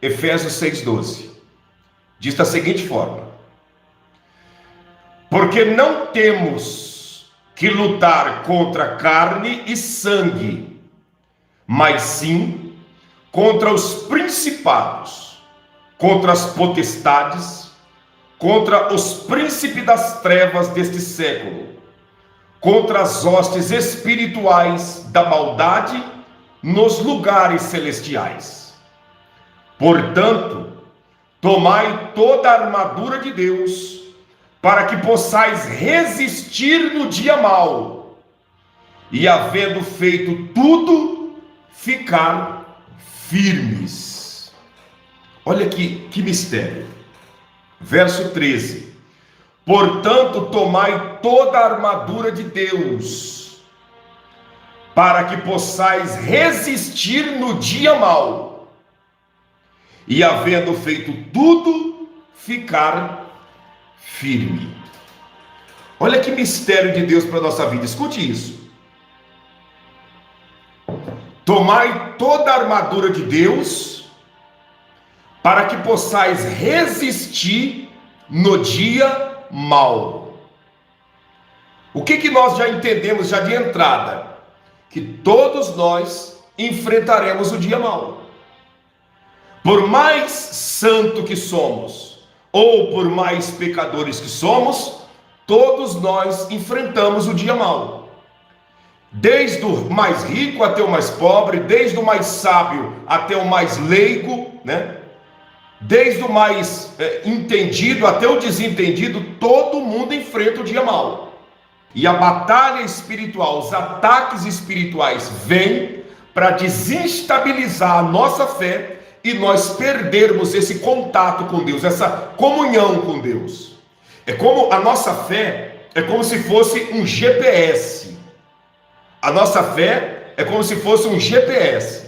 Efésios 6,12. Diz da seguinte forma: porque não temos que lutar contra carne e sangue, mas sim contra os principados, contra as potestades, contra os príncipes das trevas deste século, contra as hostes espirituais da maldade nos lugares celestiais. Portanto, tomai toda a armadura de Deus, para que possais resistir no dia mau, e havendo feito tudo, ficar firmes. Olha aqui que mistério. Verso 13: portanto, tomai toda a armadura de Deus, para que possais resistir no dia mau, e havendo feito tudo, ficar firme. Olha que mistério de Deus para a nossa vida. Escute isso. Tomai toda a armadura de Deus, para que possais resistir no dia mau. O que nós já entendemos já de entrada? Que todos nós enfrentaremos o dia mau. Por mais santo que somos, ou por mais pecadores que somos, todos nós enfrentamos o dia mau. Desde o mais rico até o mais pobre, desde o mais sábio até o mais leigo, né? Desde o mais entendido até o desentendido, todo mundo enfrenta o dia mau. E a batalha espiritual, os ataques espirituais vêm para desestabilizar a nossa fé e nós perdermos esse contato com Deus, essa comunhão com Deus. É como a nossa fé é como se fosse um GPS. A nossa fé é como se fosse um GPS.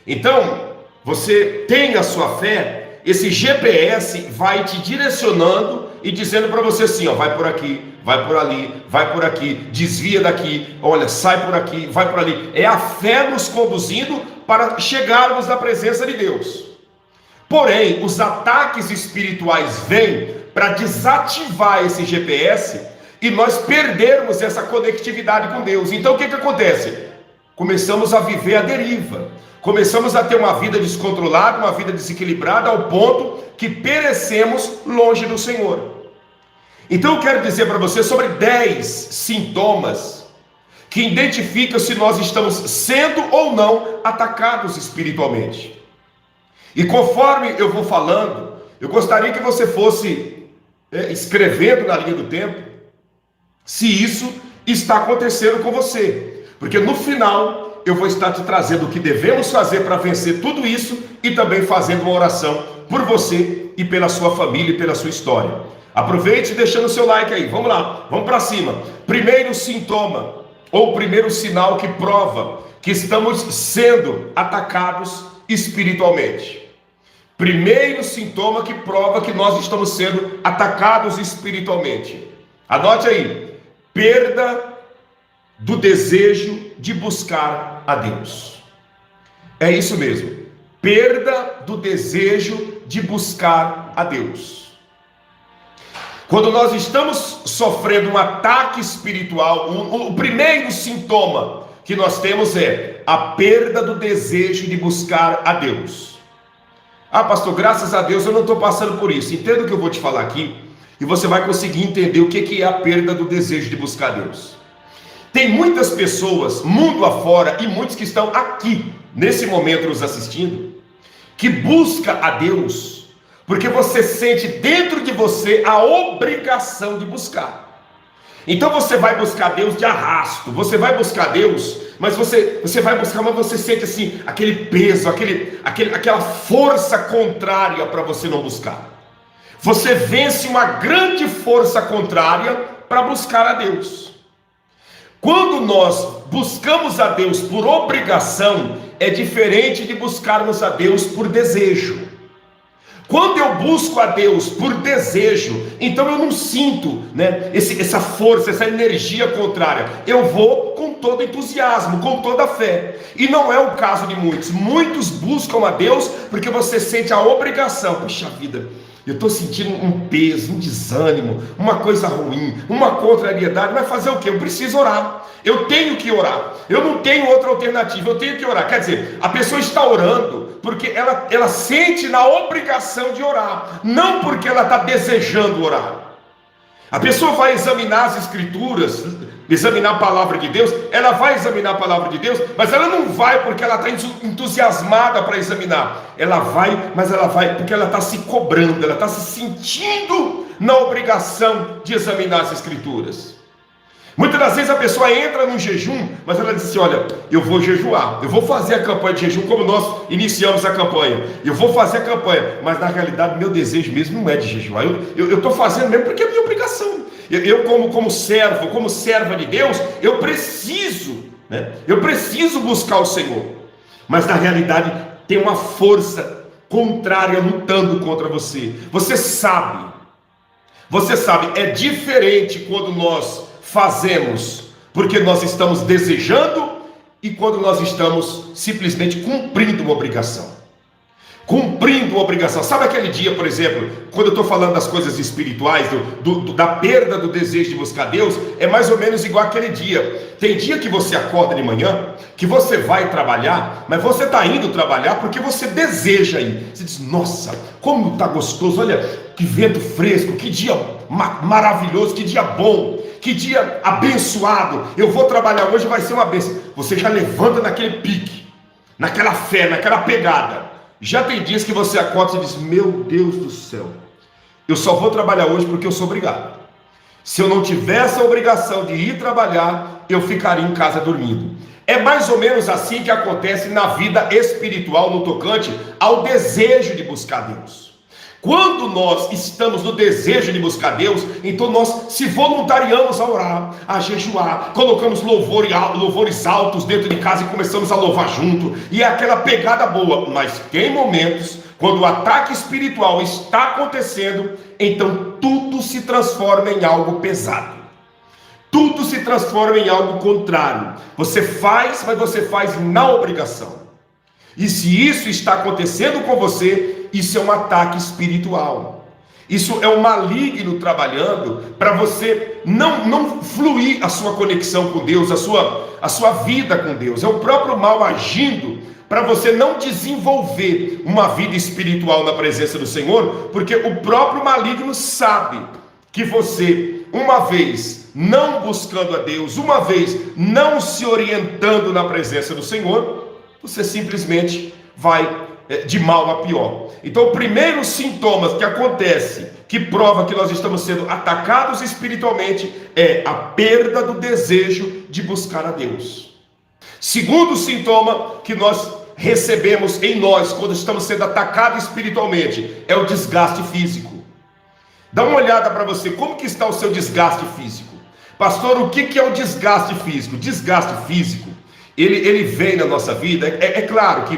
Então, você tem a sua fé, esse GPS vai te direcionando e dizendo para você assim, ó, vai por aqui, vai por ali, vai por aqui, desvia daqui, olha, sai por aqui, vai por ali. É a fé nos conduzindo para chegarmos na presença de Deus. Porém, os ataques espirituais vêm para desativar esse GPS e nós perdermos essa conectividade com Deus. Então o que acontece? Começamos a viver a deriva, começamos a ter uma vida descontrolada, uma vida desequilibrada, ao ponto que perecemos longe do Senhor. Então eu quero dizer para você sobre 10 sintomas que identificam se nós estamos sendo ou não atacados espiritualmente. E conforme eu vou falando, eu gostaria que você fosse escrevendo na linha do tempo se isso está acontecendo com você, porque no final eu vou estar te trazendo o que devemos fazer para vencer tudo isso e também fazendo uma oração por você e pela sua família e pela sua história. Aproveite deixando o seu like aí, vamos lá, vamos para cima. Primeiro sintoma, ou primeiro sinal que prova que estamos sendo atacados espiritualmente. Primeiro sintoma que prova que nós estamos sendo atacados espiritualmente. Anote aí: perda do desejo de buscar a Deus. É isso mesmo, perda do desejo de buscar a Deus. Quando nós estamos sofrendo um ataque espiritual, o primeiro sintoma que nós temos é a perda do desejo de buscar a Deus. Ah, pastor, graças a Deus eu não estou passando por isso. Entenda o que eu vou te falar aqui e você vai conseguir entender o que é a perda do desejo de buscar Deus. Tem muitas pessoas, mundo afora, e muitos que estão aqui, nesse momento nos assistindo, que busca a Deus porque você sente dentro de você a obrigação de buscar. Então você vai buscar Deus de arrasto, você vai buscar Deus, mas você vai buscar, mas você sente assim, aquele peso, aquela força contrária para você não buscar. Você vence uma grande força contrária para buscar a Deus. Quando nós buscamos a Deus por obrigação, é diferente de buscarmos a Deus por desejo. Quando eu busco a Deus por desejo, então eu não sinto, essa força, essa energia contrária. Eu vou com todo entusiasmo, com toda a fé. E não é o caso de muitos. Muitos buscam a Deus porque você sente a obrigação. Puxa vida, eu estou sentindo um peso, um desânimo, uma coisa ruim, uma contrariedade. Vai fazer o quê? Eu preciso orar. Eu tenho que orar. Eu não tenho outra alternativa. Eu tenho que orar. Quer dizer, a pessoa está orando porque ela sente na obrigação de orar, não porque ela está desejando orar. A pessoa vai examinar as escrituras, examinar a palavra de Deus, ela vai examinar a palavra de Deus, mas ela não vai porque ela está entusiasmada para examinar. Ela vai, mas ela vai porque ela está se cobrando, ela está se sentindo na obrigação de examinar as escrituras. Muitas das vezes a pessoa entra num jejum, mas ela diz assim: olha, eu vou jejuar, eu vou fazer a campanha de jejum como nós iniciamos a campanha, eu vou fazer a campanha, mas na realidade meu desejo mesmo não é de jejuar, eu estou fazendo mesmo porque é minha obrigação. Eu como servo, como serva de Deus, eu preciso buscar o Senhor, mas na realidade tem uma força contrária lutando contra você. Você sabe, é diferente quando nós fazemos porque nós estamos desejando e quando nós estamos simplesmente cumprindo uma obrigação. Sabe aquele dia, por exemplo, quando eu estou falando das coisas espirituais, da perda do desejo de buscar Deus, é mais ou menos igual aquele dia. Tem dia que você acorda de manhã, que você vai trabalhar, mas você está indo trabalhar porque você deseja ir. Você diz: nossa, como está gostoso, olha que vento fresco, que dia maravilhoso, que dia bom, que dia abençoado. Eu vou trabalhar hoje, vai ser uma bênção. Você já levanta naquele pique, naquela fé, naquela pegada. Já tem dias que você acorda e diz: meu Deus do céu, eu só vou trabalhar hoje porque eu sou obrigado. Se eu não tivesse a obrigação de ir trabalhar, eu ficaria em casa dormindo. É mais ou menos assim que acontece na vida espiritual no tocante ao desejo de buscar Deus. Quando nós estamos no desejo de buscar Deus, então nós se voluntariamos a orar, a jejuar, colocamos louvores altos dentro de casa e começamos a louvar junto, e é aquela pegada boa. Mas tem momentos, quando o ataque espiritual está acontecendo, então tudo se transforma em algo pesado. Tudo se transforma em algo contrário. Você faz, mas você faz na obrigação. E se isso está acontecendo com você, isso é um ataque espiritual. Isso é um maligno trabalhando para você não fluir a sua conexão com Deus, a sua vida com Deus. É o próprio mal agindo para você não desenvolver uma vida espiritual na presença do Senhor, porque o próprio maligno sabe que você, uma vez não buscando a Deus, uma vez não se orientando na presença do Senhor, você simplesmente vai de mal a pior. Então, o primeiro sintoma que acontece, que prova que nós estamos sendo atacados espiritualmente, é a perda do desejo de buscar a Deus. Segundo sintoma que nós recebemos em nós quando estamos sendo atacados espiritualmente é o desgaste físico. Dá uma olhada para você, como que está o seu desgaste físico? Pastor, o que é o desgaste físico? Desgaste físico, ele vem na nossa vida. É claro que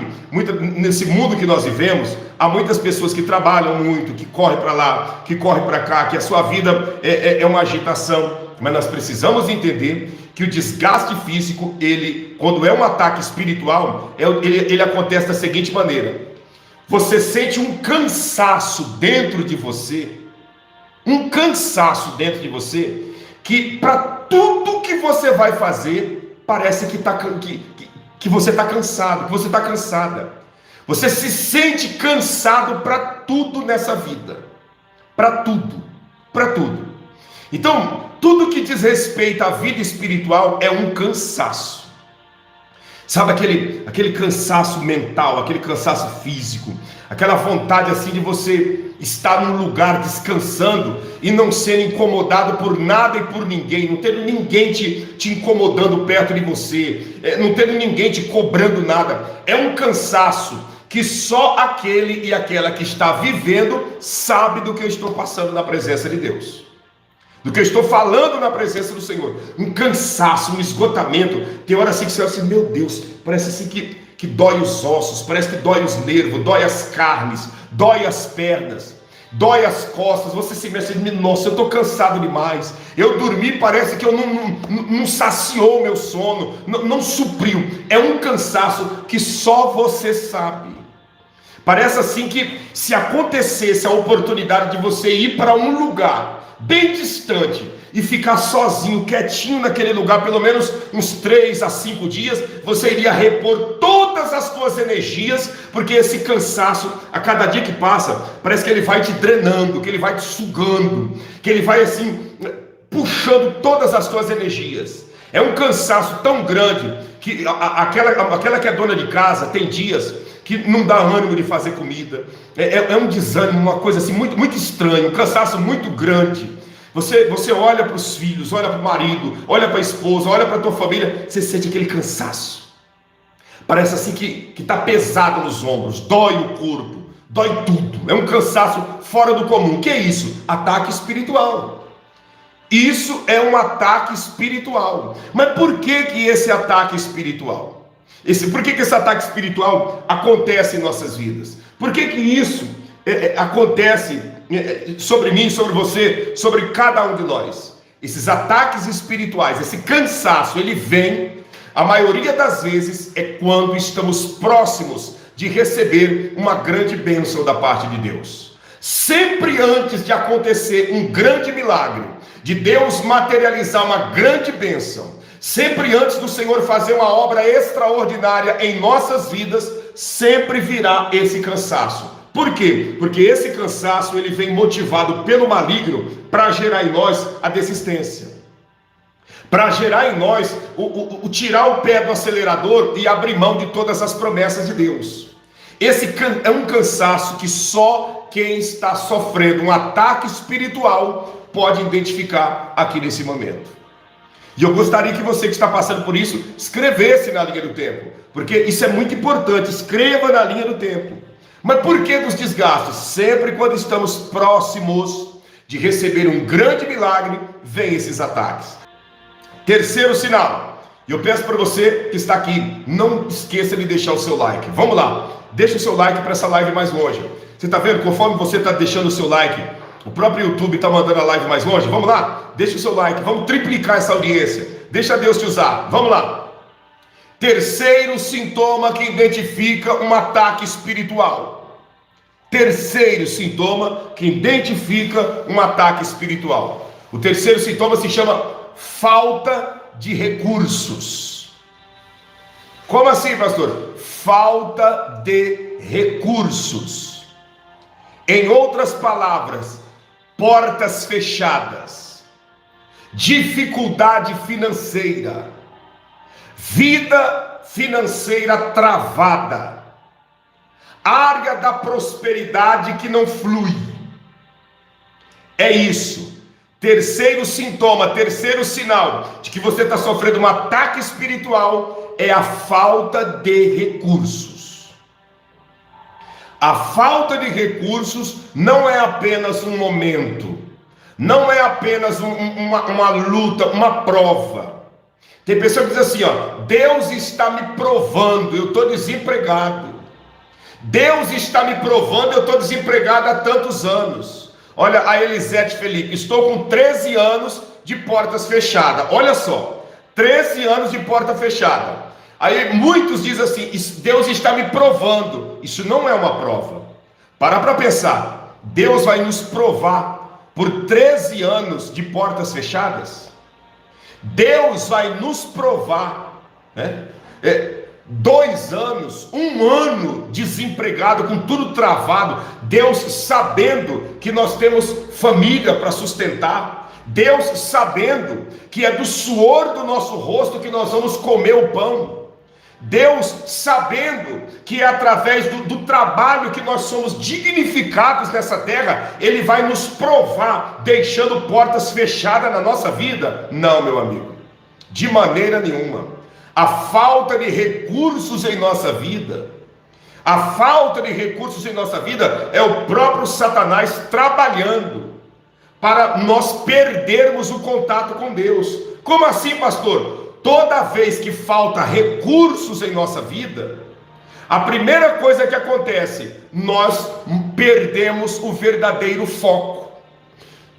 nesse mundo que nós vivemos, há muitas pessoas que trabalham muito, que correm para lá, que correm para cá, que a sua vida é uma agitação. Mas nós precisamos entender que o desgaste físico, quando é um ataque espiritual, ele acontece da seguinte maneira: você sente um cansaço dentro de você, que para tudo que você vai fazer, parece que você está cansado, que você está cansada. Você se sente cansado para tudo nessa vida, para tudo. Então, tudo que diz respeito à vida espiritual é um cansaço. Sabe aquele cansaço mental, aquele cansaço físico, aquela vontade assim de você estar num lugar descansando e não ser incomodado por nada e por ninguém, não tendo ninguém te incomodando perto de você, não tendo ninguém te cobrando nada. É um cansaço que só aquele e aquela que está vivendo sabe do que eu estou passando na presença de Deus, do que eu estou falando na presença do Senhor. Um cansaço, um esgotamento. Tem hora assim que você olha assim: meu Deus, parece assim que dói os ossos, parece que dói os nervos, dói as carnes, dói as pernas. dói as costas, você se mexe, nossa, eu estou cansado demais, eu dormi, parece que eu não saciou meu sono, não supriu. É um cansaço que só você sabe. Parece assim que se acontecesse a oportunidade de você ir para um lugar bem distante e ficar sozinho, quietinho naquele lugar, pelo menos uns 3 a 5 dias, você iria repor todas as suas energias, porque esse cansaço, a cada dia que passa, parece que ele vai te drenando, que ele vai te sugando, que ele vai assim, puxando todas as suas energias. É um cansaço tão grande, que aquela que é dona de casa, tem dias que não dá ânimo de fazer comida, é um desânimo, uma coisa assim, muito, muito estranha, um cansaço muito grande. Você olha para os filhos, olha para o marido, olha para a esposa, olha para a tua família, você sente aquele cansaço. Parece assim que está pesado nos ombros, dói o corpo, dói tudo. É um cansaço fora do comum. O que é isso? Ataque espiritual. Isso é um ataque espiritual. Mas por que esse ataque espiritual? Por que esse ataque espiritual acontece em nossas vidas? Por que isso acontece sobre mim, sobre você, sobre cada um de nós? Esses ataques espirituais, esse cansaço, ele vem, a maioria das vezes, é quando estamos próximos de receber uma grande bênção da parte de Deus. Sempre antes de acontecer um grande milagre, de Deus materializar uma grande bênção, sempre antes do Senhor fazer uma obra extraordinária em nossas vidas, sempre virá esse cansaço. Por quê? Porque esse cansaço, ele vem motivado pelo maligno para gerar em nós a desistência, para gerar em nós o tirar o pé do acelerador e abrir mão de todas as promessas de Deus. Esse é um cansaço que só quem está sofrendo um ataque espiritual pode identificar aqui nesse momento. E eu gostaria que você que está passando por isso, escrevesse na linha do tempo, porque isso é muito importante. Escreva na linha do tempo. Mas por que dos desgastes? Sempre quando estamos próximos de receber um grande milagre, vem esses ataques. Terceiro sinal, e eu peço para você que está aqui, não esqueça de deixar o seu like. Vamos lá, deixa o seu like para essa live mais longe. Você está vendo, conforme você está deixando o seu like, o próprio YouTube está mandando a live mais longe. Vamos lá, deixa o seu like, vamos triplicar essa audiência. Deixa Deus te usar, vamos lá. Terceiro sintoma que identifica um ataque espiritual. Terceiro sintoma que identifica um ataque espiritual. O terceiro sintoma se chama falta de recursos. Como assim, pastor? Falta de recursos. Em outras palavras, portas fechadas, dificuldade financeira, vida financeira travada, área da prosperidade que não flui. É isso. Terceiro sintoma, terceiro sinal de que você está sofrendo um ataque espiritual é a falta de recursos. A falta de recursos não é apenas um momento, não é apenas uma luta, uma prova. Tem pessoa que diz assim, ó, Deus está me provando, eu estou desempregado. Deus está me provando, eu estou desempregado há tantos anos. Olha a Elisete Felipe, estou com 13 anos de portas fechadas. Olha só, 13 anos de porta fechada. Aí muitos dizem assim, Deus está me provando. Isso não é uma prova. Para pensar, Deus vai nos provar por 13 anos de portas fechadas? Deus vai nos provar, né? 2 anos, 1 ano desempregado, com tudo travado, Deus sabendo que nós temos família para sustentar, Deus sabendo que é do suor do nosso rosto que nós vamos comer o pão, Deus sabendo que é através do trabalho que nós somos dignificados nessa terra, Ele vai nos provar, deixando portas fechadas na nossa vida? Não, meu amigo, de maneira nenhuma. A falta de recursos em nossa vida, a falta de recursos em nossa vida é o próprio Satanás trabalhando para nós perdermos o contato com Deus. Como assim, pastor? Toda vez que falta recursos em nossa vida, a primeira coisa que acontece, nós perdemos o verdadeiro foco.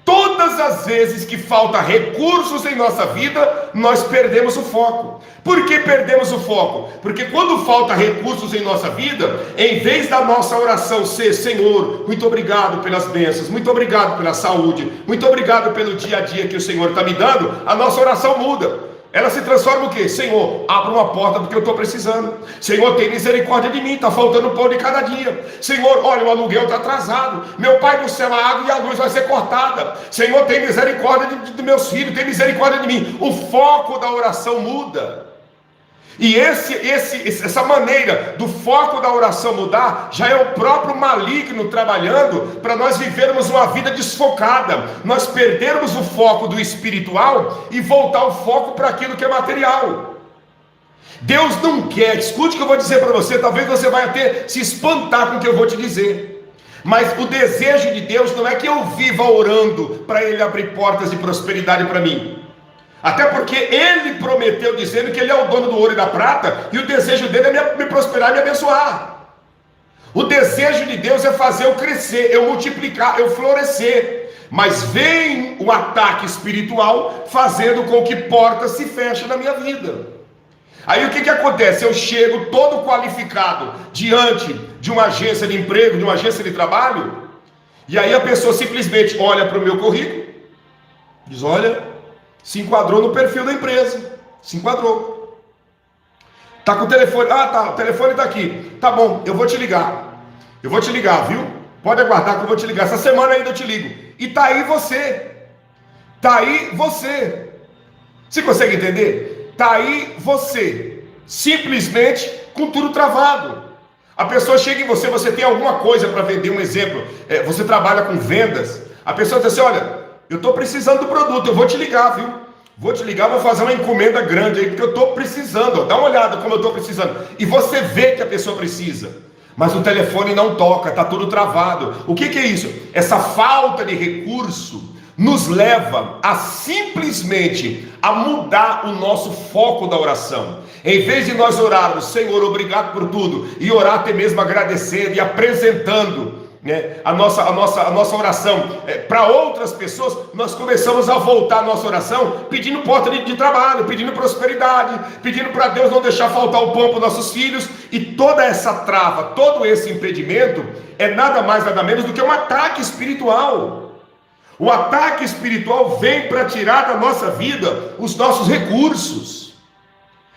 Todas as vezes que falta recursos em nossa vida, nós perdemos o foco. Por que perdemos o foco? Porque quando falta recursos em nossa vida, em vez da nossa oração ser: Senhor, muito obrigado pelas bênçãos, muito obrigado pela saúde, muito obrigado pelo dia a dia que o Senhor está me dando, a nossa oração muda. Ela se transforma o quê? Senhor, abre uma porta porque eu estou precisando. Senhor, tem misericórdia de mim, está faltando pão de cada dia. Senhor, olha, o aluguel está atrasado. Meu Pai do céu, a água e a luz vai ser cortada. Senhor, tem misericórdia de meus filhos, tem misericórdia de mim. O foco da oração muda. E essa maneira do foco da oração mudar, já é o próprio maligno trabalhando para nós vivermos uma vida desfocada, nós perdermos o foco do espiritual e voltar o foco para aquilo que é material. Deus não quer, escute o que eu vou dizer para você, talvez você vai até se espantar com o que eu vou te dizer, mas o desejo de Deus não é que eu viva orando para Ele abrir portas de prosperidade para mim. Até porque Ele prometeu dizendo que Ele é o dono do ouro e da prata, e o desejo dele é me prosperar e me abençoar. O desejo de Deus é fazer eu crescer, eu multiplicar, eu florescer. Mas vem o ataque espiritual fazendo com que portas se fechem na minha vida. Aí o que acontece? Eu chego todo qualificado diante de uma agência de emprego, de uma agência de trabalho, e aí a pessoa simplesmente olha para o meu currículo, diz: olha, se enquadrou no perfil da empresa, se enquadrou, tá com o telefone, tá, o telefone tá aqui, tá bom, eu vou te ligar, viu, pode aguardar que eu vou te ligar, essa semana ainda eu te ligo, e tá aí você, você consegue entender? Tá aí você, simplesmente com tudo travado. A pessoa chega em você, você tem alguma coisa para vender, um exemplo, você trabalha com vendas, a pessoa diz assim: olha, eu estou precisando do produto, eu vou te ligar, viu? Vou te ligar, vou fazer uma encomenda grande aí, porque eu estou precisando, dá uma olhada como eu estou precisando. E você vê que a pessoa precisa, mas o telefone não toca, está tudo travado. O que é isso? Essa falta de recurso nos leva a simplesmente a mudar o nosso foco da oração. Em vez de nós orarmos: Senhor, obrigado por tudo, e orar até mesmo agradecendo e apresentando a nossa oração para outras pessoas, nós começamos a voltar a nossa oração pedindo porta de trabalho, pedindo prosperidade, pedindo para Deus não deixar faltar o pão para os nossos filhos, e toda essa trava, todo esse impedimento é nada mais nada menos do que um ataque espiritual. O ataque espiritual vem para tirar da nossa vida os nossos recursos.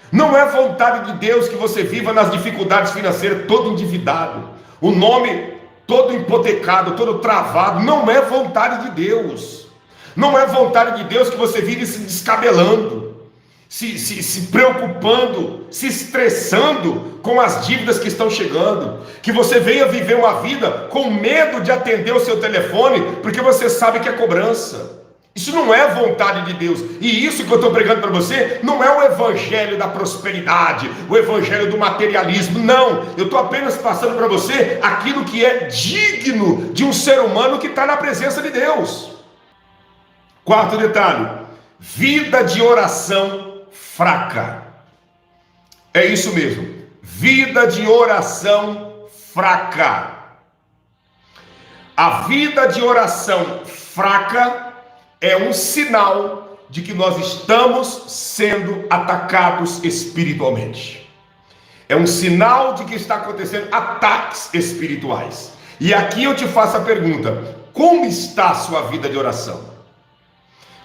Não é vontade de Deus que você viva nas dificuldades financeiras todo endividado, o nome todo hipotecado, todo travado. Não é vontade de Deus. Não é vontade de Deus que você vive se descabelando, se preocupando, se estressando com as dívidas que estão chegando, que você venha viver uma vida com medo de atender o seu telefone, porque você sabe que é cobrança. Isso não é vontade de Deus. E isso que eu estou pregando para você não é o evangelho da prosperidade, o evangelho do materialismo. Não, eu estou apenas passando para você aquilo que é digno de um ser humano que está na presença de Deus. Quarto detalhe: vida de oração fraca. É isso mesmo, vida de oração fraca. A vida de oração fraca é um sinal de que nós estamos sendo atacados espiritualmente. É um sinal de que está acontecendo ataques espirituais. E aqui eu te faço a pergunta: como está a sua vida de oração?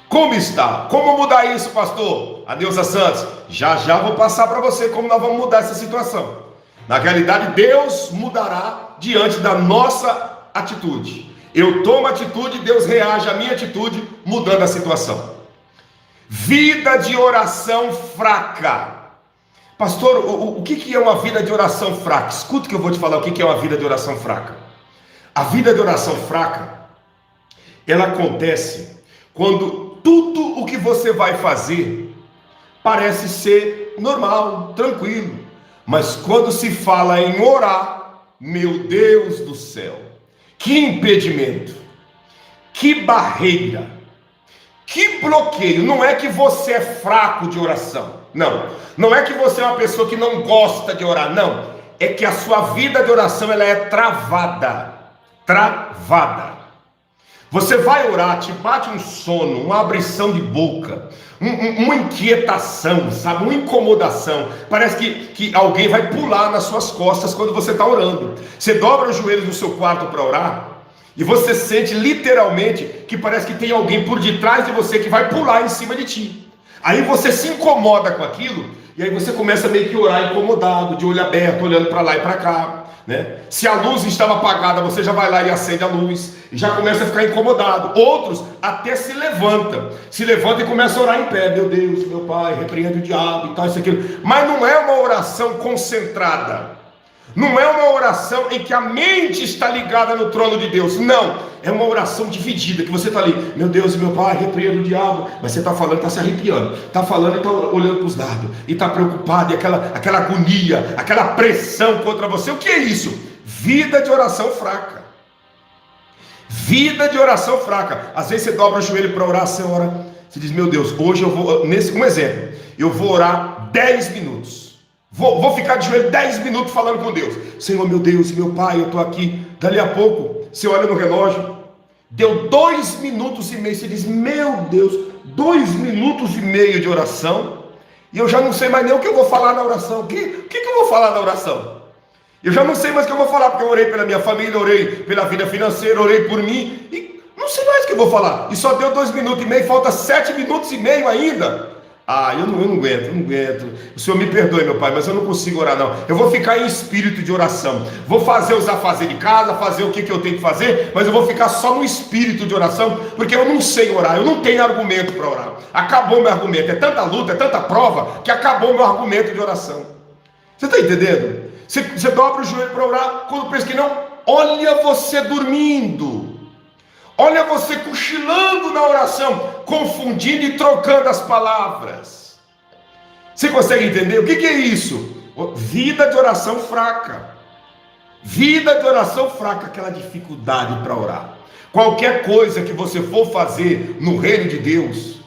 Como está? Como mudar isso, pastor? Adeusa Santos, já vou passar para você como nós vamos mudar essa situação. Na realidade, Deus mudará diante da nossa atitude. Eu tomo atitude, Deus reage à minha atitude, mudando a situação. Vida de oração fraca. Pastor, o que é uma vida de oração fraca? Escuta que eu vou te falar o que é uma vida de oração fraca. A vida de oração fraca, ela acontece quando tudo o que você vai fazer parece ser normal, tranquilo. Mas quando se fala em orar, meu Deus do céu, que impedimento, que barreira, que bloqueio. Não é que você é fraco de oração, não é que você é uma pessoa que não gosta de orar, não, é que a sua vida de oração ela é travada, travada. Você vai orar, te bate um sono, uma abrição de boca, uma inquietação, sabe? Uma incomodação. Parece que alguém vai pular nas suas costas quando você está orando. Você dobra os joelhos no seu quarto para orar e você sente literalmente que parece que tem alguém por detrás de você que vai pular em cima de ti. Aí você se incomoda com aquilo e aí você começa meio que orar incomodado, de olho aberto, olhando para lá e para cá. Né? Se a luz estava apagada, você já vai lá e acende a luz e já começa a ficar incomodado. Outros até se levantam e começam a orar em pé. Meu Deus, meu Pai, repreende o diabo e tal, isso aquilo. Mas não é uma oração concentrada, não é uma oração em que a mente está ligada no trono de Deus. Não, é uma oração dividida, que você está ali, meu Deus e meu Pai, repreenda o diabo, mas você está falando, está se arrepiando, está falando e está olhando para os lados, e está preocupado, e aquela agonia, aquela pressão contra você. O que é isso? Vida de oração fraca. Vida de oração fraca. Às vezes você dobra o joelho para orar, você ora, você diz, meu Deus, hoje eu vou, um exemplo, eu vou orar 10 minutos. Vou ficar de joelho 10 minutos falando com Deus. Senhor, meu Deus, meu Pai, eu estou aqui. Dali a pouco, você olha no relógio, deu 2 minutos e meio. Você diz, meu Deus, 2 minutos e meio de oração, e eu já não sei mais nem o que eu vou falar na oração. O que eu vou falar na oração? Eu já não sei mais o que eu vou falar, porque eu orei pela minha família, orei pela vida financeira, orei por mim, e não sei mais o que eu vou falar. E só deu 2 minutos e meio, falta 7 minutos e meio ainda. Eu não aguento. O Senhor me perdoe, meu Pai, mas eu não consigo orar, não. Eu vou ficar em espírito de oração. Vou fazer os afazeres de casa, fazer o que eu tenho que fazer, mas eu vou ficar só no espírito de oração, porque eu não sei orar, eu não tenho argumento para orar. Acabou meu argumento. É tanta luta, é tanta prova, que acabou meu argumento de oração. Você está entendendo? Você dobra o joelho para orar, quando pensa que não, olha você dormindo. Olha você cochilando na oração, confundindo e trocando as palavras. Você consegue entender? O que é isso? Vida de oração fraca. Vida de oração fraca, aquela dificuldade para orar. Qualquer coisa que você for fazer no reino de Deus,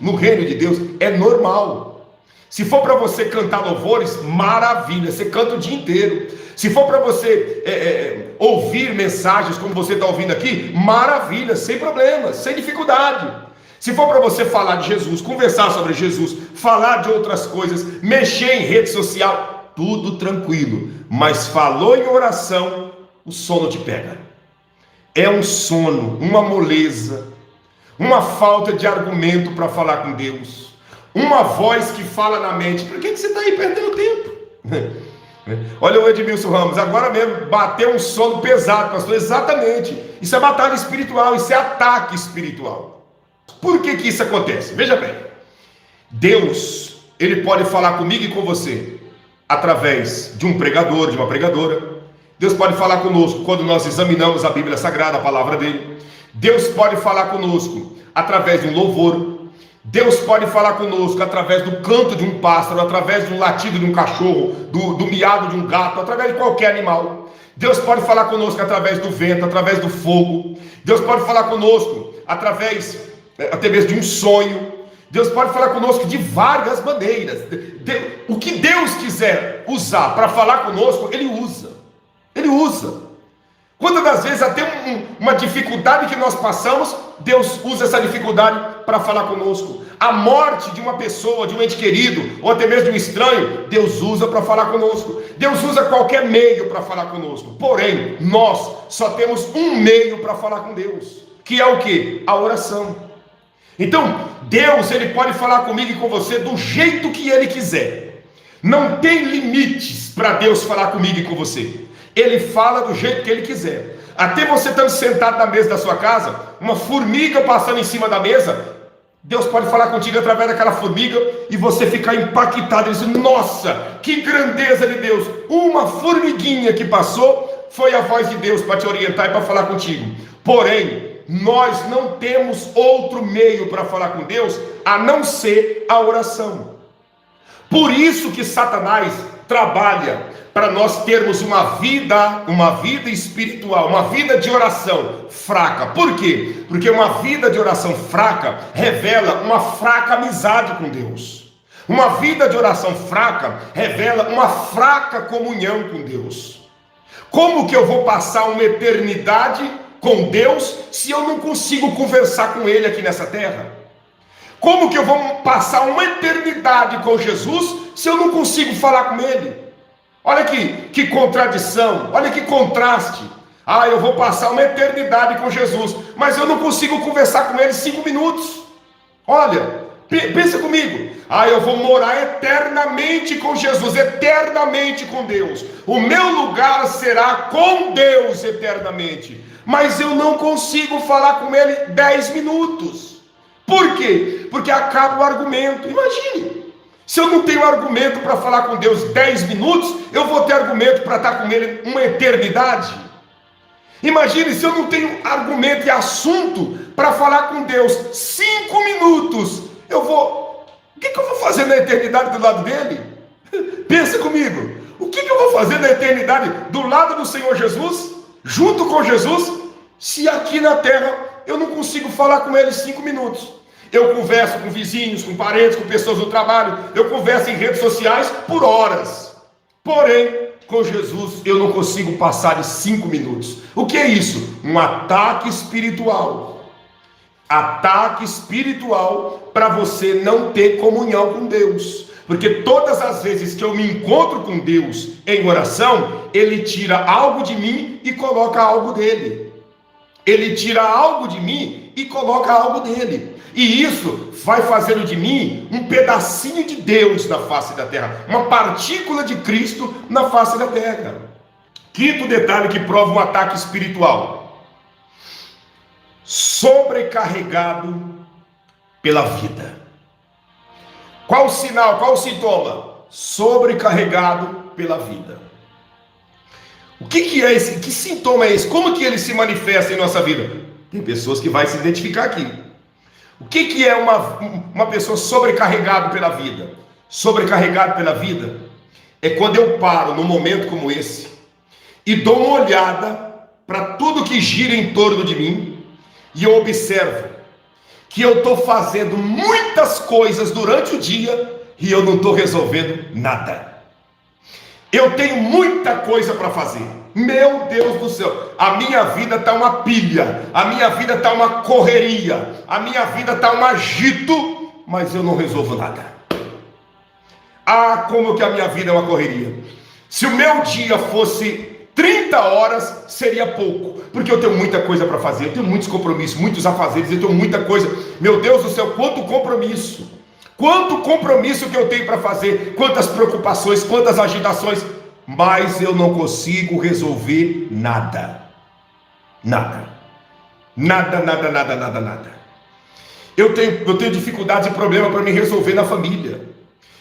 é normal. Se for para você cantar louvores, maravilha, você canta o dia inteiro. Se for para você ouvir mensagens como você está ouvindo aqui, maravilha, sem problemas, sem dificuldade. Se for para você falar de Jesus, conversar sobre Jesus, falar de outras coisas, mexer em rede social, tudo tranquilo. Mas falou em oração, o sono te pega. É um sono, uma moleza, uma falta de argumento para falar com Deus, uma voz que fala na mente. Por que você está aí perdendo tempo? Olha o Edmilson Ramos, agora mesmo bateu um sono pesado, pastor. Exatamente, isso é batalha espiritual, isso é ataque espiritual. Por que isso acontece? Veja bem, Deus, Ele pode falar comigo e com você através de um pregador, de uma pregadora. Deus pode falar conosco quando nós examinamos a Bíblia Sagrada, a palavra dele. Deus pode falar conosco através de um louvor. Deus pode falar conosco através do canto de um pássaro, através do latido de um cachorro, do miado de um gato, através de qualquer animal. Deus pode falar conosco através do vento, através do fogo. Deus pode falar conosco através até mesmo de um sonho. Deus pode falar conosco de várias maneiras. O que Deus quiser usar para falar conosco, Ele usa. Ele usa. Quantas das vezes até uma dificuldade que nós passamos, Deus usa essa dificuldade para falar conosco. A morte de uma pessoa, de um ente querido, ou até mesmo de um estranho, Deus usa para falar conosco. Deus usa qualquer meio para falar conosco. Porém, nós só temos um meio para falar com Deus, que é o quê? A oração. Então, Deus, Ele pode falar comigo e com você do jeito que Ele quiser. Não tem limites para Deus falar comigo e com você. Ele fala do jeito que Ele quiser. Até você estando sentado na mesa da sua casa, uma formiga passando em cima da mesa, Deus pode falar contigo através daquela formiga e você ficar impactado e dizer, nossa, que grandeza de Deus. Uma formiguinha que passou foi a voz de Deus para te orientar e para falar contigo. Porém, nós não temos outro meio para falar com Deus a não ser a oração. Por isso que Satanás trabalha para nós termos uma vida espiritual, uma vida de oração fraca. Por quê? Porque uma vida de oração fraca revela uma fraca amizade com Deus. Uma vida de oração fraca revela uma fraca comunhão com Deus. Como que eu vou passar uma eternidade com Deus se eu não consigo conversar com Ele aqui nessa terra? Como que eu vou passar uma eternidade com Jesus se eu não consigo falar com Ele? Olha que contradição, olha que contraste. Eu vou passar uma eternidade com Jesus, mas eu não consigo conversar com Ele 5 minutos. Olha, pensa comigo. Eu vou morar eternamente com Jesus, eternamente com Deus. O meu lugar será com Deus eternamente. Mas eu não consigo falar com Ele 10 minutos. Por quê? Porque acaba o argumento. Imagine, se eu não tenho argumento para falar com Deus 10 minutos, eu vou ter argumento para estar com Ele uma eternidade? Imagine se eu não tenho argumento e assunto para falar com Deus 5 minutos, o que eu vou fazer na eternidade do lado dele? Pensa comigo, o que eu vou fazer na eternidade do lado do Senhor Jesus, junto com Jesus, se aqui na terra eu não consigo falar com Ele 5 minutos? Eu converso com vizinhos, com parentes, com pessoas do trabalho, eu converso em redes sociais por horas, porém, com Jesus eu não consigo passar de 5 minutos. O que é isso? Um ataque espiritual. Ataque espiritual para você não ter comunhão com Deus. Porque todas as vezes que eu me encontro com Deus em oração, Ele tira algo de mim e coloca algo dele. Ele tira algo de mim e coloca algo dele. E isso vai fazendo de mim um pedacinho de Deus na face da terra, uma partícula de Cristo na face da terra. Quinto detalhe que prova um ataque espiritual: sobrecarregado pela vida. Qual o sinal, qual o sintoma? Sobrecarregado pela vida. O que é esse? Que sintoma é esse? Como que ele se manifesta em nossa vida? Tem pessoas que vão se identificar aqui. O que é uma pessoa sobrecarregada pela vida? Sobrecarregado pela vida é quando eu paro num momento como esse e dou uma olhada para tudo que gira em torno de mim e eu observo que eu estou fazendo muitas coisas durante o dia e eu não estou resolvendo nada. Eu tenho muita coisa para fazer. Meu Deus do céu, a minha vida está uma pilha, a minha vida está uma correria, a minha vida está um agito, mas eu não resolvo nada. Como que a minha vida é uma correria? Se o meu dia fosse 30 horas, seria pouco, porque eu tenho muita coisa para fazer, eu tenho muitos compromissos, muitos afazeres, eu tenho muita coisa. Meu Deus do céu, quanto compromisso que eu tenho para fazer, quantas preocupações, quantas agitações, mas eu não consigo resolver nada. Nada. Eu tenho dificuldade e problema para me resolver na família.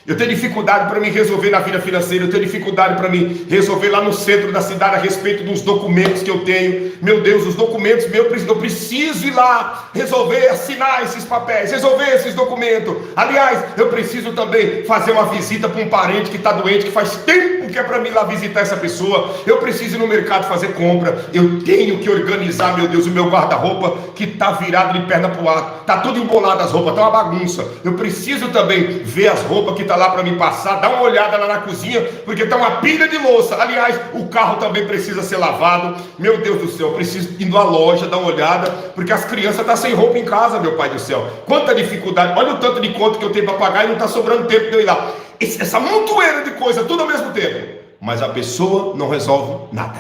Eu tenho dificuldade para me resolver na vida financeira. Eu tenho dificuldade para me resolver lá no centro da cidade a respeito dos documentos que eu tenho. Meu Deus, os documentos meus, eu preciso ir lá resolver, assinar esses papéis, resolver esses documentos. Aliás, eu preciso também fazer uma visita para um parente que está doente, que faz tempo que é para mim ir lá visitar essa pessoa. Eu preciso ir no mercado fazer compra. Eu tenho que organizar, meu Deus, o meu guarda-roupa que está virado de perna para o ar. Está tudo embolado as roupas, está uma bagunça. Eu preciso também ver as roupas que está lá para me passar, dar uma olhada lá na cozinha, porque está uma pilha de louça. Aliás, o carro também precisa ser lavado. Meu Deus do céu, eu preciso ir na loja, dar uma olhada, porque as crianças estão sem roupa em casa, meu pai do céu. Quanta dificuldade, olha o tanto de conta que eu tenho para pagar e não está sobrando tempo de eu ir lá. Essa montoeira de coisa, tudo ao mesmo tempo. Mas a pessoa não resolve nada.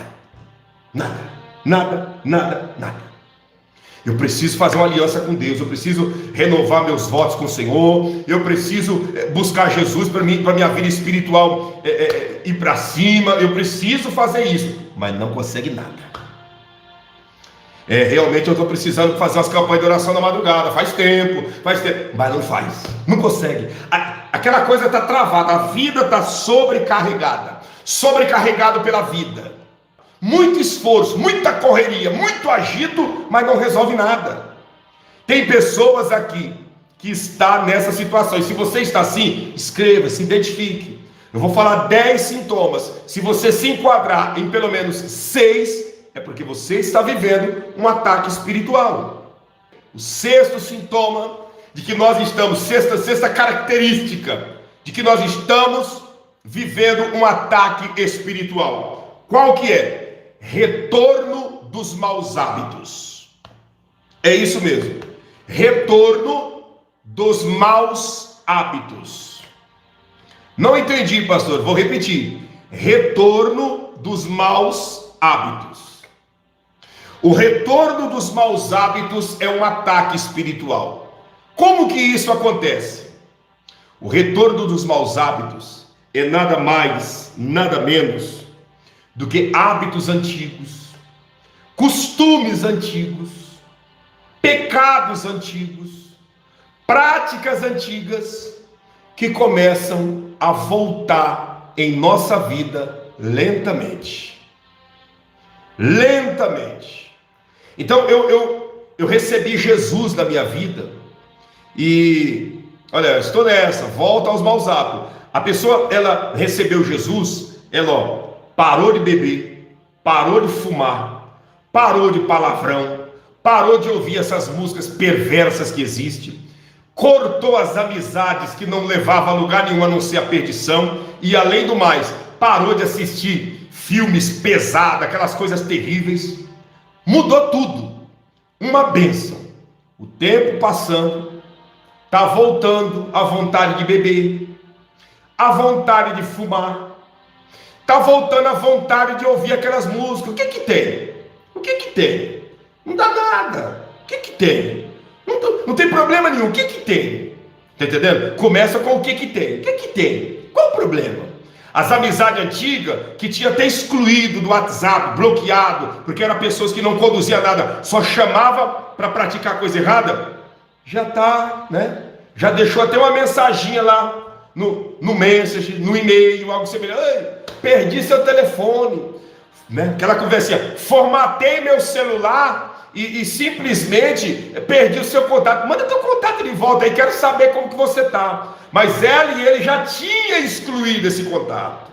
Nada. Eu preciso fazer uma aliança com Deus, eu preciso renovar meus votos com o Senhor, eu preciso buscar Jesus para minha vida espiritual ir para cima, eu preciso fazer isso, mas não consegue nada. Realmente eu estou precisando fazer umas campanhas de oração na madrugada, faz tempo, mas não faz, não consegue. Aquela coisa está travada, a vida está sobrecarregada pela vida. Muito esforço, muita correria, muito agito, mas não resolve nada. Tem pessoas aqui que estão nessa situação, e se você está assim, escreva, se identifique. Eu vou falar 10 sintomas. Se você se enquadrar em pelo menos 6, é porque você está vivendo um ataque espiritual. O sexto sintoma de que nós estamos, sexta característica de que nós estamos vivendo um ataque espiritual. Qual que é? Retorno dos maus hábitos. É isso mesmo. Retorno dos maus hábitos. Não entendi, pastor. Vou repetir. Retorno dos maus hábitos. O retorno dos maus hábitos é um ataque espiritual. Como que isso acontece? O retorno dos maus hábitos é nada mais, nada menos do que hábitos antigos, costumes antigos, pecados antigos, práticas antigas que começam a voltar em nossa vida lentamente. Lentamente. Então eu recebi Jesus na minha vida e, olha, estou nessa, volta aos maus hábitos. A pessoa, ela recebeu Jesus, ela parou de beber, parou de fumar, parou de palavrão, parou de ouvir essas músicas perversas que existem, cortou as amizades que não levavam a lugar nenhum a não ser a perdição, e além do mais, parou de assistir filmes pesados, aquelas coisas terríveis, mudou tudo, uma bênção. O tempo passando, está voltando a vontade de beber, a vontade de fumar, está voltando a vontade de ouvir aquelas músicas. O que que tem? O que que tem? Não dá nada. O que que tem? Não tem problema nenhum. O que que tem? Está entendendo? Começa com o que que tem. O que que tem? Qual o problema? As amizades antigas, que tinha até excluído do WhatsApp, bloqueado, porque eram pessoas que não conduziam nada, só chamava para praticar coisa errada, já está, né? Já deixou até uma mensaginha lá no message, no e-mail, algo semelhante. Perdi seu telefone, né? Aquela conversinha, formatei meu celular e simplesmente perdi o seu contato. Manda teu contato de volta aí, quero saber como que você está. Mas ela e ele já tinha excluído esse contato.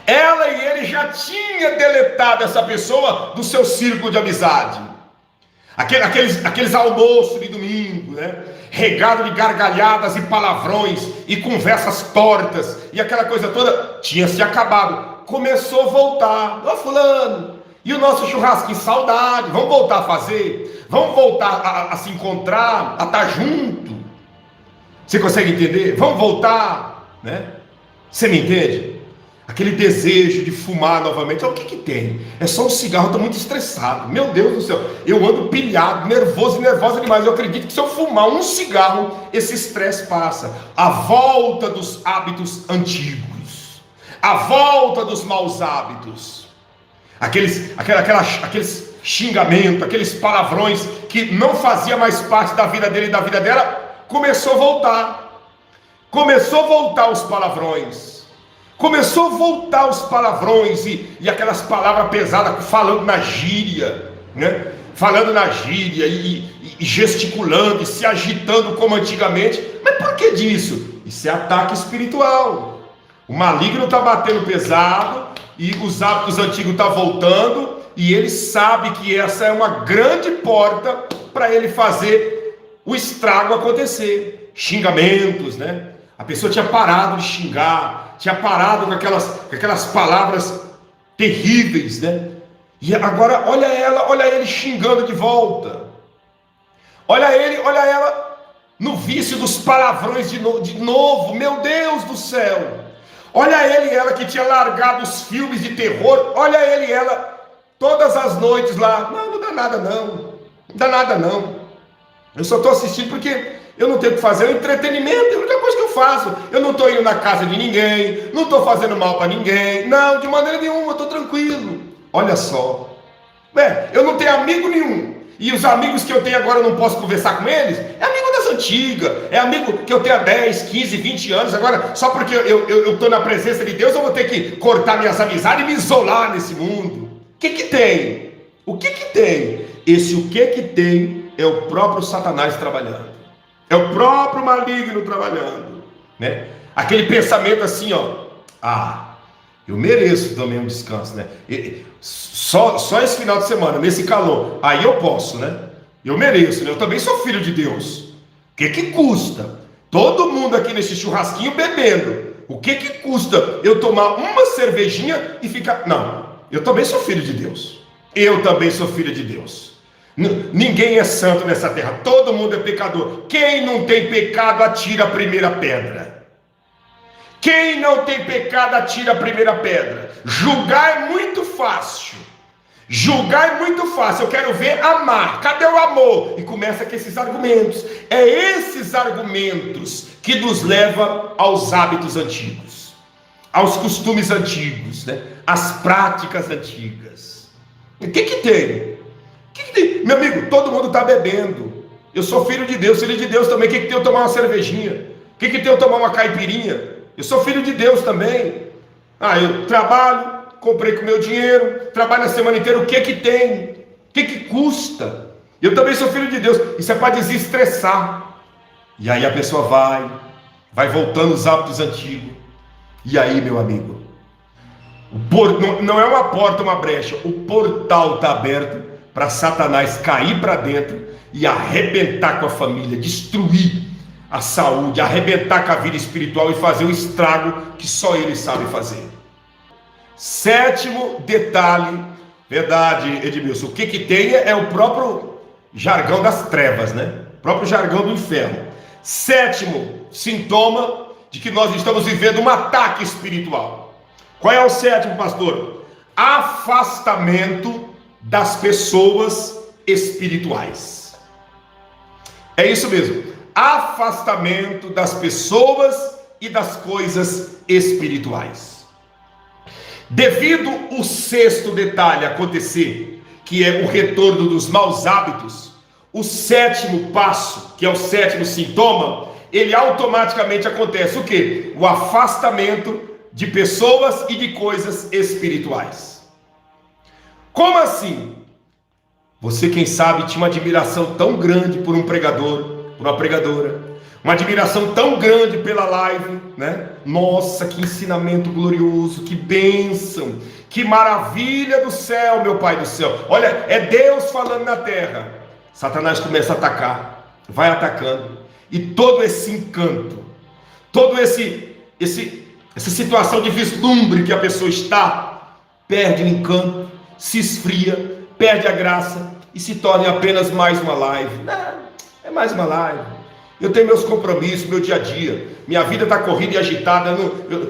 Ela e ele já tinha deletado essa pessoa do seu círculo de amizade. Aqueles almoços de domingo, né? Regado de gargalhadas e palavrões e conversas tortas e aquela coisa toda, tinha se acabado. Começou a voltar. Ó, fulano, e o nosso churrasquinho, saudade, vamos voltar a fazer? Vamos voltar a se encontrar, a estar junto? Você consegue entender? Vamos voltar, né? Você me entende? Aquele desejo de fumar novamente. O que que tem? É só um cigarro, eu estou muito estressado. Meu Deus do céu, eu ando pilhado, nervoso e nervosa demais. Eu acredito que se eu fumar um cigarro, esse estresse passa. A volta dos hábitos antigos, a volta dos maus hábitos, aqueles xingamentos, aqueles palavrões que não fazia mais parte da vida dele e da vida dela, começou a voltar. Começou a voltar os palavrões. Começou a voltar os palavrões e aquelas palavras pesadas, falando na gíria, né? Falando na gíria e gesticulando e se agitando como antigamente. Mas por que disso? Isso é ataque espiritual. O maligno está batendo pesado e os hábitos antigos estão voltando, e ele sabe que essa é uma grande porta para ele fazer o estrago acontecer. Xingamentos, né? A pessoa tinha parado de xingar, tinha parado com aquelas palavras terríveis, né? E agora olha ela, olha ele xingando de volta. Olha ele, olha ela no vício dos palavrões de novo. Meu Deus do céu. Olha ele e ela que tinha largado os filmes de terror. Olha ele e ela todas as noites lá. Não dá nada não. Não dá nada não. Eu só estou assistindo porque eu não tenho o que fazer, é um entretenimento, é a única coisa que eu faço. Eu não estou indo na casa de ninguém, não estou fazendo mal para ninguém, não, de maneira nenhuma, eu estou tranquilo. Olha só, eu não tenho amigo nenhum, e os amigos que eu tenho agora eu não posso conversar com eles, é amigo das antigas, é amigo que eu tenho há 10, 15, 20 anos, agora só porque eu estou na presença de Deus, eu vou ter que cortar minhas amizades e me isolar nesse mundo. O que que tem? O que que tem? Esse o que que tem é o próprio Satanás trabalhando. É o próprio maligno trabalhando, né? Aquele pensamento assim, ó. Eu mereço também um descanso, né? Só esse final de semana, nesse calor, aí eu posso, né? Eu mereço, né? Eu também sou filho de Deus. O que custa? Todo mundo aqui nesse churrasquinho bebendo. O que custa eu tomar uma cervejinha e ficar... Não, eu também sou filho de Deus. Eu também sou filho de Deus. Ninguém é santo nessa terra, todo mundo é pecador. Quem não tem pecado, atira a primeira pedra. Quem não tem pecado, atira a primeira pedra. Julgar é muito fácil. Julgar é muito fácil. Eu quero ver amar. Cadê o amor? E começa com esses argumentos. É esses argumentos que nos levam aos hábitos antigos, aos costumes antigos, né? Às práticas antigas. O que tem? Meu amigo, todo mundo está bebendo. Eu sou filho de Deus também. O que tem eu tomar uma cervejinha? O que tem eu tomar uma caipirinha? Eu sou filho de Deus também. Eu trabalho, comprei com meu dinheiro, trabalho a semana inteira. O que tem? O que custa? Eu também sou filho de Deus. Isso é para desestressar. E aí a pessoa vai voltando aos hábitos antigos. E aí, meu amigo, não é uma porta, uma brecha. O portal está aberto para Satanás cair para dentro e arrebentar com a família, destruir a saúde, arrebentar com a vida espiritual e fazer o estrago que só ele sabe fazer. Sétimo detalhe, verdade, Edmilson, o que tem é o próprio jargão das trevas, né? O próprio jargão do inferno. Sétimo sintoma de que nós estamos vivendo um ataque espiritual. Qual é o sétimo, pastor? Afastamento das pessoas espirituais. É isso mesmo. Afastamento das pessoas e das coisas espirituais. Devido o sexto detalhe acontecer, que é o retorno dos maus hábitos, o sétimo passo, que é o sétimo sintoma, ele automaticamente acontece o quê? O afastamento de pessoas e de coisas espirituais. Como assim? Você, quem sabe, tinha uma admiração tão grande por um pregador, por uma pregadora, uma admiração tão grande pela live, né? Nossa, que ensinamento glorioso, que bênção, que maravilha do céu, meu Pai do céu. Olha, é Deus falando na terra. Satanás começa a atacar, vai atacando, e todo esse encanto, todo essa situação de vislumbre que a pessoa está, perde o encanto, se esfria, perde a graça e se torna apenas mais uma live. É mais uma live. Eu tenho meus compromissos, meu dia a dia, minha vida está corrida e agitada,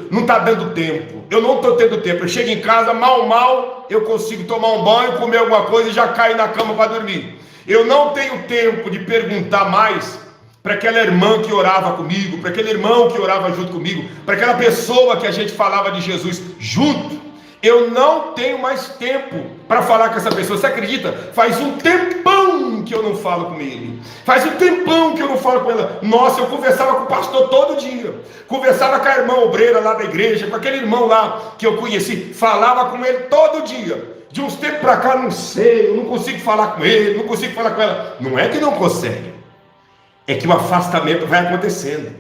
não está dando tempo, eu não estou tendo tempo. Eu chego em casa, mal eu consigo tomar um banho, comer alguma coisa e já caio na cama para dormir. Eu não tenho tempo de perguntar mais para aquela irmã que orava comigo, para aquele irmão que orava junto comigo, para aquela pessoa que a gente falava de Jesus junto. Eu não tenho mais tempo para falar com essa pessoa. Você acredita? Faz um tempão que eu não falo com ele. Faz um tempão que eu não falo com ela. Nossa, eu conversava com o pastor todo dia. Conversava com a irmã obreira lá da igreja, com aquele irmão lá que eu conheci. Falava com ele todo dia. De uns tempos para cá, não sei, eu não consigo falar com ele, não consigo falar com ela. Não é que não consegue. É que o afastamento vai acontecendo.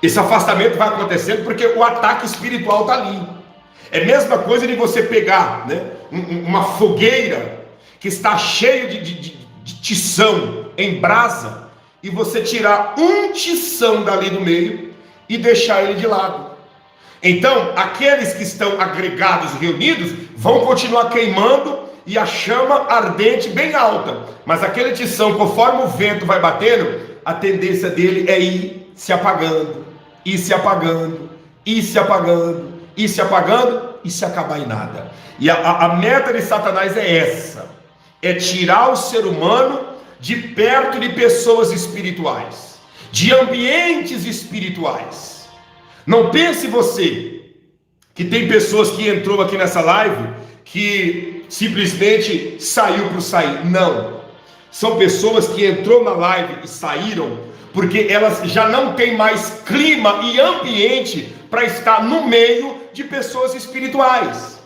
Esse afastamento vai acontecendo porque o ataque espiritual está ali. É a mesma coisa de você pegar, né, uma fogueira que está cheia de tição em brasa e você tirar um tição dali do meio e deixar ele de lado. Então, aqueles que estão agregados, reunidos, vão continuar queimando e a chama ardente bem alta. Mas aquele tição, conforme o vento vai batendo, a tendência dele é ir se apagando, ir se apagando, ir se apagando, ir se apagando e se acabar em nada. E a meta de Satanás é essa: é tirar o ser humano de perto de pessoas espirituais, de ambientes espirituais. Não pense você que tem pessoas que entrou aqui nessa live que simplesmente saiu por sair. Não, são pessoas que entrou na live e saíram porque elas já não têm mais clima e ambiente para estar no meio de pessoas espirituais.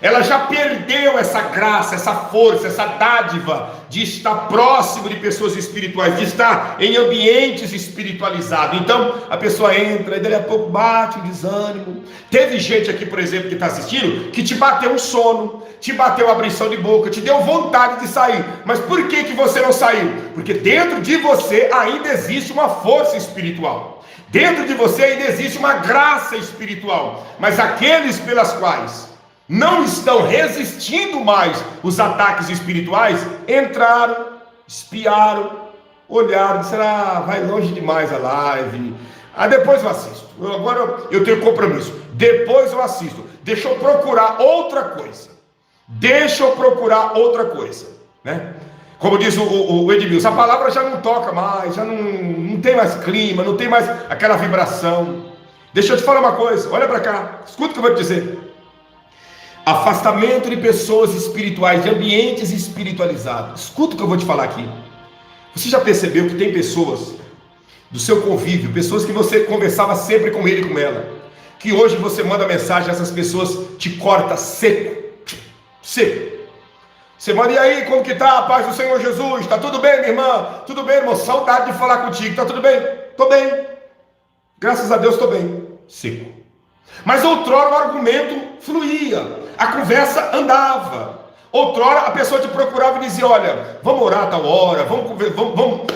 Ela já perdeu essa graça, essa força, essa dádiva de estar próximo de pessoas espirituais, de estar em ambientes espiritualizados. Então a pessoa entra e daqui a pouco bate um desânimo. Teve gente aqui, por exemplo, que está assistindo, que te bateu um sono, te bateu a abrição de boca, te deu vontade de sair. Mas por que você não saiu? Porque dentro de você ainda existe uma força espiritual. Dentro de você ainda existe uma graça espiritual. Mas aqueles pelas quais não estão resistindo mais os ataques espirituais, entraram, espiaram, olharam, disseram, vai longe demais a live, depois eu assisto, agora eu tenho compromisso, depois eu assisto, deixa eu procurar outra coisa, né? Como diz o Edmilson, a palavra já não toca mais, já não tem mais clima, não tem mais aquela vibração. Deixa eu te falar uma coisa, olha para cá, escuta o que eu vou te dizer. Afastamento de pessoas espirituais, de ambientes espiritualizados. Escuta o que eu vou te falar aqui. Você já percebeu que tem pessoas do seu convívio, pessoas que você conversava sempre com ele e com ela, que hoje você manda mensagem, essas pessoas te cortam seco. Você manda, e aí, como que tá a paz do Senhor Jesus? Tá tudo bem, minha irmã? Tudo bem, irmão? Saudade de falar contigo, tá tudo bem? Tô bem. Graças a Deus, tô bem. Seco. Mas outrora o argumento fluía, a conversa andava. Outrora a pessoa te procurava e dizia, olha, vamos orar a tal hora, vamos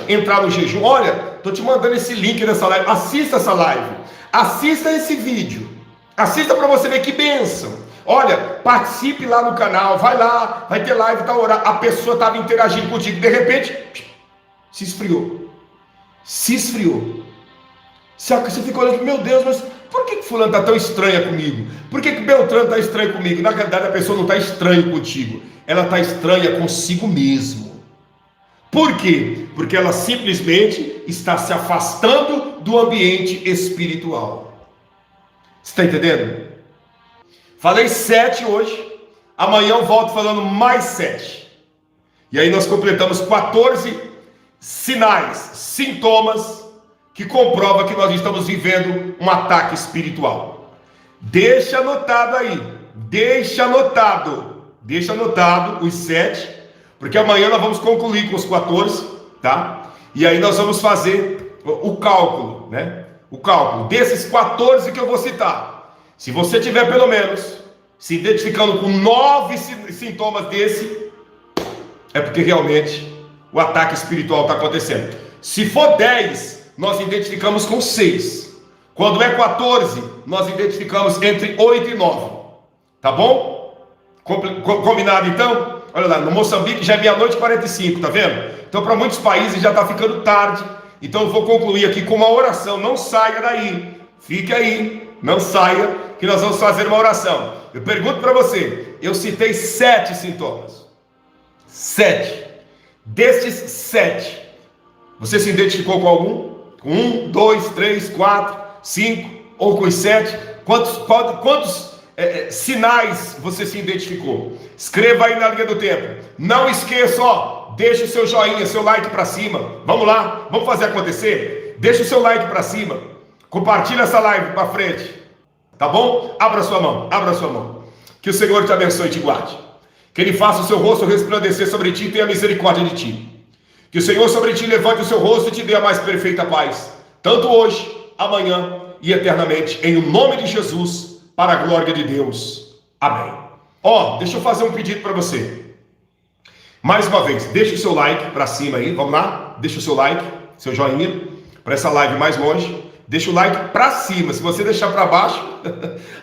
entrar no jejum, olha, estou te mandando esse link dessa live, assista essa live, assista esse vídeo, assista para você ver que bênção, olha, participe lá no canal, vai lá, vai ter live, tal hora, a pessoa estava interagindo contigo, de repente, se esfriou, você fica olhando, meu Deus, mas por que fulano está tão estranha comigo? Por que Beltrano está estranho comigo? Na realidade a pessoa não está estranha contigo, ela está estranha consigo mesmo. Por quê? Porque ela simplesmente está se afastando do ambiente espiritual. Você está entendendo? Falei 7 hoje, amanhã eu volto falando mais 7. E aí nós completamos 14 sinais, sintomas que comprova que nós estamos vivendo um ataque espiritual. Deixa anotado aí, deixa anotado os 7, porque amanhã nós vamos concluir com os 14, tá? E aí nós vamos fazer o cálculo, né? O cálculo desses 14 que eu vou citar. Se você tiver pelo menos se identificando com 9 sintomas desse, é porque realmente o ataque espiritual está acontecendo. Se for 10, nós identificamos com 6. Quando é 14, nós identificamos entre 8 e 9. Tá bom? Combinado então? Olha lá, no Moçambique já é meia-noite e 45, tá vendo? Então para muitos países já está ficando tarde. Então eu vou concluir aqui com uma oração. Não saia daí, fique aí, não saia, que nós vamos fazer uma oração. Eu pergunto para você, eu citei 7 sintomas. 7. Destes 7, você se identificou com algum? 1, 2, 3, 4, 5 ou com os 7? Quantos sinais você se identificou? Escreva aí na linha do tempo. Não esqueça, deixa o seu joinha, seu like para cima. Vamos lá, vamos fazer acontecer? Deixa o seu like para cima. Compartilha essa live para frente. Tá bom? Abra sua mão. Que o Senhor te abençoe e te guarde. Que Ele faça o seu rosto resplandecer sobre ti e tenha misericórdia de ti. Que o Senhor sobre ti levante o seu rosto e te dê a mais perfeita paz, tanto hoje, amanhã e eternamente, em nome de Jesus, para a glória de Deus. Amém. Deixa eu fazer um pedido para você. Mais uma vez, deixa o seu like para cima aí, vamos lá? Deixa o seu like, seu joinha, para essa live mais longe. Deixa o like para cima, se você deixar para baixo,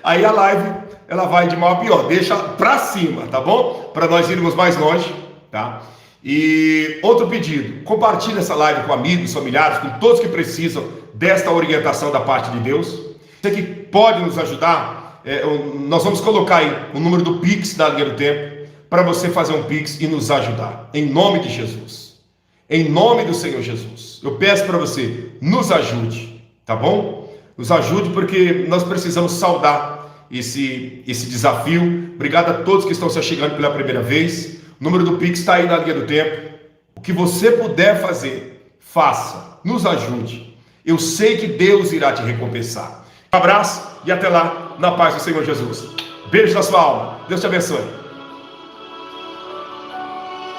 aí a live ela vai de mal a pior. Deixa para cima, tá bom? Para nós irmos mais longe, tá? E outro pedido, compartilhe essa live com amigos, familiares, com todos que precisam desta orientação da parte de Deus. Você que pode nos ajudar, nós vamos colocar aí o número do Pix da linha do tempo, para você fazer um Pix e nos ajudar, em nome de Jesus, em nome do Senhor Jesus. Eu peço para você, nos ajude, tá bom? Nos ajude, porque nós precisamos saudar esse desafio. Obrigado a todos que estão se chegando pela primeira vez. O número do Pix está aí na linha do tempo. O que você puder fazer, faça, nos ajude. Eu sei que Deus irá te recompensar. Um abraço e até lá, na paz do Senhor Jesus. Beijo na sua alma. Deus te abençoe.